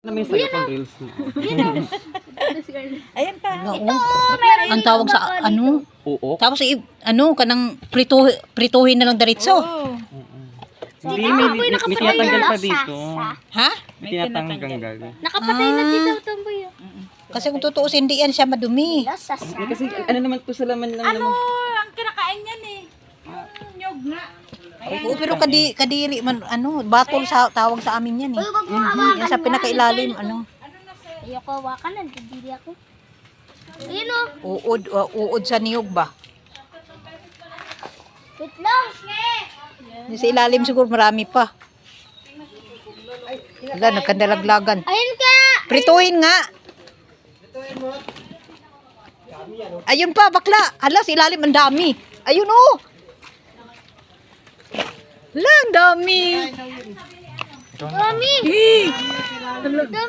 Na may cellphone reels mo. Ayan pa. Ang tawag sa ano? Oo. Tapos kanang prituhin na lang diretso. Hindi, may tinatanggal pa dito. Ha? May tinatanggal. Nakapatay na dito Tomboy. Kasi kung tutuusin, hindi yan siya madumi. Kasi ano naman to sa laman lang naman. Ang kinakain yan eh. Nyog nga. Oo, pero kadiri man, batol sa tawag sa amin yan eh. Yan sa pinakailalim, Ayoko hawakan, nandidiri ako. Ayun o. Uod sa niyog ba? Wait lang. Yung sa ilalim siguro marami pa. Wala, nagkandalaglagan. Ayun ka. Prituhin nga. Ayun pa, bakla. Hala, sa ilalim ang dami. Ayun oh. Hala, ang dami. Mami.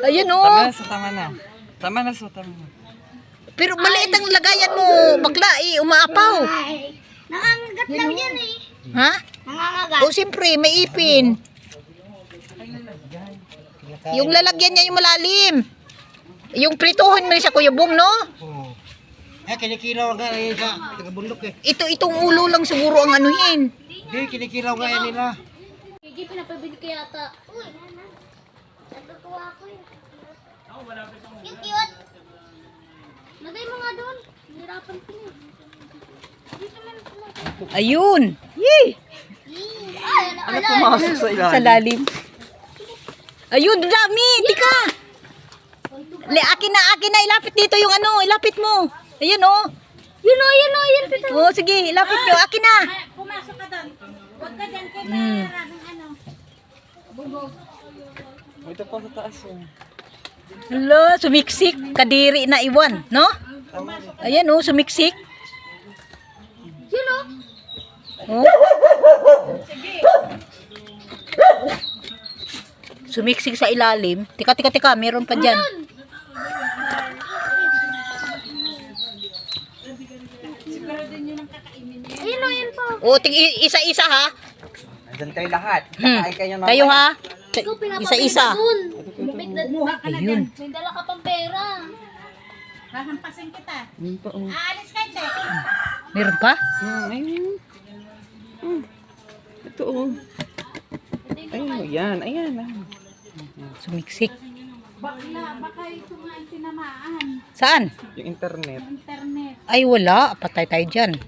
Ayun oh. Tama na. Tama na. Pero maliit ang lagayan mo, bakla eh, umaapaw. Ay, nangangagat lang yan eh. Ha? Nangangagat. O siyempre, may ipin. Yung lalagyan niya yung malalim. Yung prituhin mo sa Kuya Bong, no? Eh, kinikilaw nga yan sa taga-bundok eh. Itong ulo lang siguro ang anuhin. Hindi, kinikilaw nga yan nila. Gigi, pinapabili ko yata. Uy, natutuwa ako eh. Yung cute. Lagay mo nga doon. Hirapan ko yun. Dito man sila. Ayun. Yee! Ay, Ano pumasok sa ilalim? Sa lalim. Ayun, dami. Tika. Akin na. Ilapit dito yung ilapit mo. Ayun, oh. Yun o, yun. Oh, sige, ilapit nyo. Akin na. Pumasok ka doon. Huwag ka dyan kay maraming ano. Ito pa sa taas. Hala, sumiksik. Kadiri na iwan, no? Ayan, oh, sumiksik. Yun o. Oh. Sumiksik sa ilalim. Tika, meron pa dyan. Ayun o, yun po. Oh, isa-isa ha. Andyan kayo lahat. Kakain kayo na. Kayo ha. Ikaw pinapabili Isa-isa. ka dun. Ayun. May dala ka pang pera. Hahampasin kita. Ayun pa, oh. Aalis ka hindi. Meron pa? Ayun. Ito, oh. Ayun, ayan. Sumiksik. Bakla, baka ito nga ang tinamaan. Saan? Yung internet. Internet. Ay, wala. Patay tayo dyan.